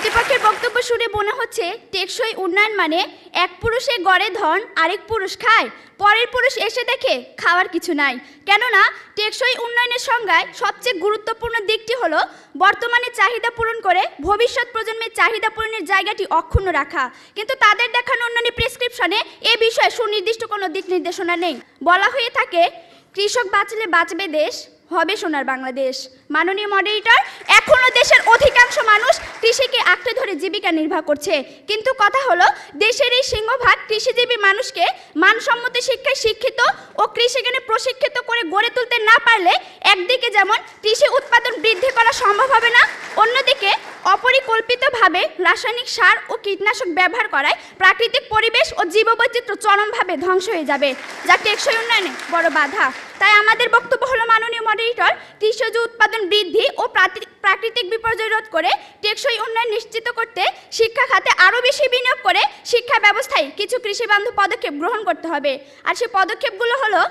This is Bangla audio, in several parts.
প্রতিপক্ষের বক্তব্য শুনে মনে হচ্ছে টেকসই উন্নয়ন মানে এক পুরুষে গড়ে ধন আরেক পুরুষ খায়, পরের পুরুষ এসে দেখে খাওয়ার কিছু নাই। কেননা টেকসই উন্নয়নের সংজ্ঞায় সবচেয়ে গুরুত্বপূর্ণ দিকটি হলো বর্তমানে চাহিদা পূরণ করে ভবিষ্যৎ প্রজন্মের চাহিদা পূরণের জায়গাটি অক্ষুণ্ণ রাখা। কিন্তু তাদের দেখানো উন্নয়নের প্রেসক্রিপশনে এ বিষয়ে সুনির্দিষ্ট কোনো দিক নির্দেশনা নেই। বলা হয়ে থাকে কৃষক বাঁচলে বাঁচবে দেশ, হবে সোনার বাংলাদেশ। মাননীয় মডারেটর, এখনও দেশের অধিকাংশ মানুষ কৃষিকে আঁকড়ে ধরে জীবিকা নির্বাহ করছে, কিন্তু কথা হলো দেশের এই সিংহভাগ কৃষিজীবী মানুষকে মানসম্মত শিক্ষায় শিক্ষিত ও কৃষিজ্ঞানে প্রশিক্ষিত করে গড়ে তুলতে না পারলে একদিকে যেমন কৃষি উৎপাদন বৃদ্ধি করা সম্ভব হবে না, অন্যদিকে অপরিকল্পিতভাবে রাসায়নিক সার ও কীটনাশক ব্যবহার করায় প্রাকৃতিক পরিবেশ ও জীববৈচিত্র্য চরমভাবে ধ্বংস হয়ে যাবে, যা টেকসই উন্নয়নে বড় বাধা। তাই আমাদের বক্তব্য হলো মাননীয় মডারেটর, কৃষিজ উৎপাদন বৃদ্ধি ও প্রাকৃতিক বিপর্যয় রোধ করে টেকসই উন্নয়ন নিশ্চিত করতে শিক্ষা খাতে আরও বেশি বিনিয়োগ করে শিক্ষা ব্যবস্থায় কিছু কৃষিবান্ধব পদক্ষেপ গ্রহণ করতে হবে। আর সেই পদক্ষেপগুলো হলো: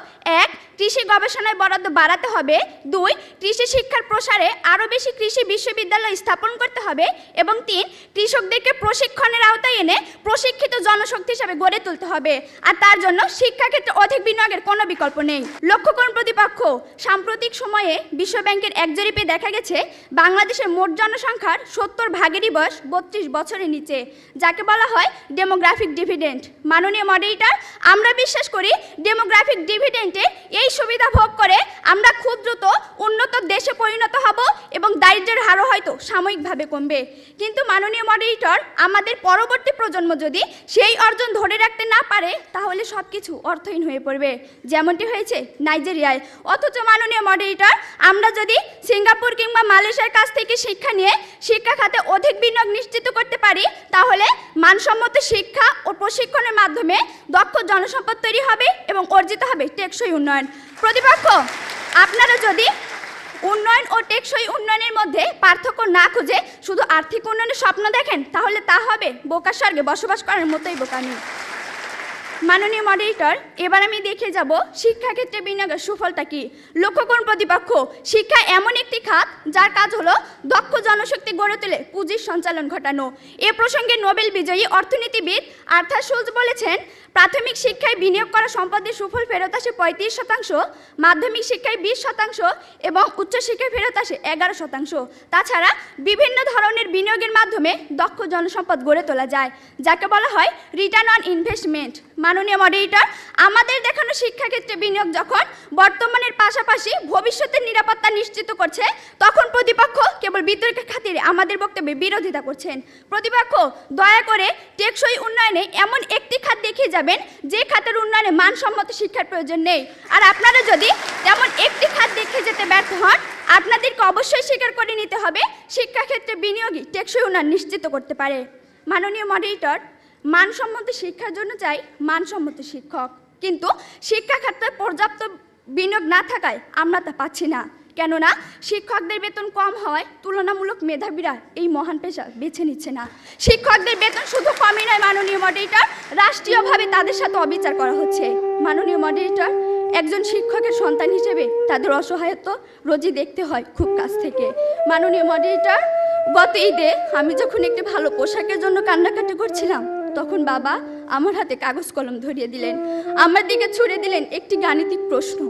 1. কৃষি গবেষণায় বরাদ্দ বাড়াতে হবে। 2. কৃষি শিক্ষার প্রসারে আরও বেশি কৃষি বিশ্ববিদ্যালয় স্থাপন করতে হবে। এবং 3. কৃষকদেরকে প্রশিক্ষণের আওতায় এনে প্রশিক্ষিত জনশক্তি হিসাবে গড়ে তুলতে হবে। আর তার জন্য শিক্ষাক্ষেত্রে অধিক বিনিয়োগের কোনো বিকল্প নেই। লক্ষ্য করুন প্রতিপক্ষ, সাম্প্রতিক সময়ে বিশ্বব্যাংকের এক জরিপে দেখা গেছে বাংলাদেশের মোট জনসংখ্যার 70% বয়স 32 বছরের নিচে, যাকে বলা হয় ডেমোগ্রাফিক ডিভিডেন্ড। মাননীয় মডারেটর, আমরা বিশ্বাস করি ডেমোগ্রাফিক ডিভিডেন্টে এই সুবিধা ভোগ করে আমরা খুব দ্রুত উন্নত দেশে পরিণত হব এবং দারিদ্র্যের হারও হয়তো সাময়িকভাবে কমবে। কিন্তু মাননীয় মডারেটর, আমাদের পরবর্তী প্রজন্ম যদি সেই অর্জন ধরে রাখতে না পারে তাহলে সব কিছু অর্থহীন হয়ে পড়বে, যেমনটি হয়েছে নাইজেরিয়ায়। অথচ মাননীয় মডারেটর, আমরা যদি সিঙ্গাপুর কিংবা মালয়েশিয়ার কাছ থেকে শিক্ষা নিয়ে শিক্ষা খাতে অধিক বিনিয়োগ নিশ্চিত করতে পারি, তাহলে মানসম্মত শিক্ষা ও প্রশিক্ষণের মাধ্যমে দক্ষ জনসম্পদ তৈরি হবে এবং অর্জিত হবে টেকসই উন্নয়ন। প্রতিপক্ষ, আপনারা যদি উন্নয়ন ও টেকসই উন্নয়নের মধ্যে পার্থক্য না খুঁজে শুধু আর্থিক উন্নয়নের স্বপ্ন দেখেন, তাহলে তা হবে বোকা স্বর্গে বসবাস করার মতোই বোকামি। মাননীয় মডারেটর, এবার আমি দেখে যাব শিক্ষাক্ষেত্রে বিনিয়োগের সুফলটা কি। লক্ষ্য করুন প্রতিপক্ষ, শিক্ষা এমন একটি খাত যার কাজ হলো দক্ষ জনশক্তি গড়ে তুলে পুঁজির সঞ্চালন ঘটানো। এ প্রসঙ্গে নোবেল বিজয়ী অর্থনীতিবিদ আর্থার শুলজ বলেছেন, প্রাথমিক শিক্ষায় বিনিয়োগ করা সম্পদের সুফল ফেরত আসে 35%, মাধ্যমিক শিক্ষায় 20% এবং উচ্চশিক্ষায় ফেরত আসে 11%। তাছাড়া বিভিন্ন ধরনের বিনিয়োগের মাধ্যমে দক্ষ জনসম্পদ গড়ে তোলা যায়, যাকে বলা হয় রিটার্ন অন ইনভেস্টমেন্ট। মাননীয় মডারেটর, আমাদের দেখানো শিক্ষাক্ষেত্রে বিনিয়োগ যখন বর্তমানের পাশাপাশি ভবিষ্যতের নিরাপত্তা নিশ্চিত করছে, তখন প্রতিপক্ষ কেবল বিতর্কের খাতিরে আমাদের বক্তব্যে বিরোধিতা করছেন। প্রতিপক্ষ, দয়া করে টেকসই উন্নয়নে এমন একটি খাত দেখিয়ে যাবেন যে খাতের উন্নয়নে মানসম্মত শিক্ষার প্রয়োজন নেই। আর আপনারা যদি তেমন একটি খাত দেখে যেতে ব্যর্থ হন, আপনাদেরকে অবশ্যই স্বীকার করে নিতে হবে শিক্ষাক্ষেত্রে বিনিয়োগই টেকসই উন্নয়ন নিশ্চিত করতে পারে। মাননীয় মডারেটর, মানসম্মত শিক্ষার জন্য চাই মানসম্মত শিক্ষক, কিন্তু শিক্ষা খাতে পর্যাপ্ত বিনিয়োগ না থাকায় আমরা তা পাচ্ছি না। কেননা শিক্ষকদের বেতন কম হওয়ায় তুলনামূলক মেধাবীরা এই মহান পেশা বেছে নিচ্ছে না। শিক্ষকদের বেতন শুধু কমই নয় মাননীয় মডারেটর, রাষ্ট্রীয়ভাবে তাদের সাথে অবিচার করা হচ্ছে। মাননীয় মডারেটর, একজন শিক্ষকের সন্তান হিসেবে তাদের অসহায়ত্ব রোজই দেখতে হয় খুব কাছ থেকে। মাননীয় মডারেটর, গত ঈদে আমি যখন একটি ভালো পোশাকের জন্য কান্নাকাটি করছিলাম, তখন বাবা আমার হাতে কাগজ কলম ধরিয়ে দিলেন, আমার দিকে ছুড়ে দিলেন একটি গাণিতিক প্রশ্ন।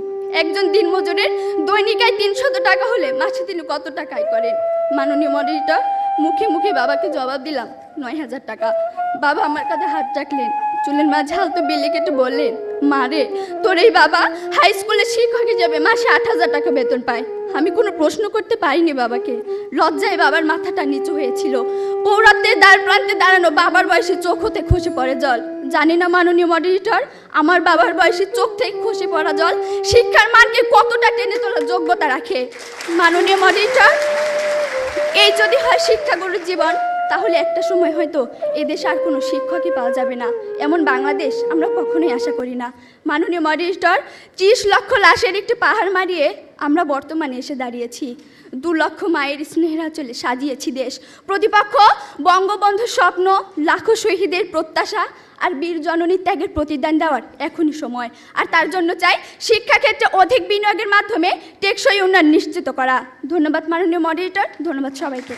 একজন দিনমজুরের দৈনিক আয় 300 টাকা হলে মাসে তিনি কত টাকা আয় করেন? মাননীয় মডারেটর, মুখে মুখে বাবাকে জবাব দিলাম 9000 টাকা। বাবা আমার কাঁধে হাত রাখলেন, চুলের মাঝে হালতো বিলি কেটে বললেন, মা রে, তোর এই বাবা হাই স্কুলের শিক্ষক হিসেবে মাসে 8000 টাকা বেতন পায়। আমি কোনো প্রশ্ন করতে পারিনি বাবাকে, লজ্জায় বাবার মাথাটা নিচু হয়েছিল। পৌরত্বের দ্বার প্রান্তে দাঁড়ানো বাবার বয়সে চোখ হতে খসে পড়ে জল। জানি না মাননীয় মডারেটর, আমার বাবার বয়সে চোখ থেকে খসে পড়া জল শিক্ষার মানকে কতটা টেনে তোলার যোগ্যতা রাখে। মাননীয় মডারেটর, এই যদি হয় শিক্ষাগুরুর জীবন, তাহলে একটা সময় হয়তো এদেশে আর কোনো শিক্ষকই পাওয়া যাবে না। এমন বাংলাদেশ আমরা কখনোই আশা করি না। মাননীয় মডারেটর, 30 লক্ষ লাশের একটি পাহাড় মারিয়ে আমরা বর্তমানে এসে দাঁড়িয়েছি। 2 লক্ষ মায়ের স্নেহের আঁচলে সাজিয়েছি দেশ। প্রতিপক্ষ, বঙ্গবন্ধুর স্বপ্ন, লাখো শহীদের প্রত্যাশা আর বীর জননীর ত্যাগের প্রতিদান দেওয়ার এখনই সময়। আর তার জন্য চাই শিক্ষাক্ষেত্রে অধিক বিনিয়োগের মাধ্যমে টেকসই উন্নয়ন নিশ্চিত করা। ধন্যবাদ মাননীয় মডারেটর, ধন্যবাদ সবাইকে।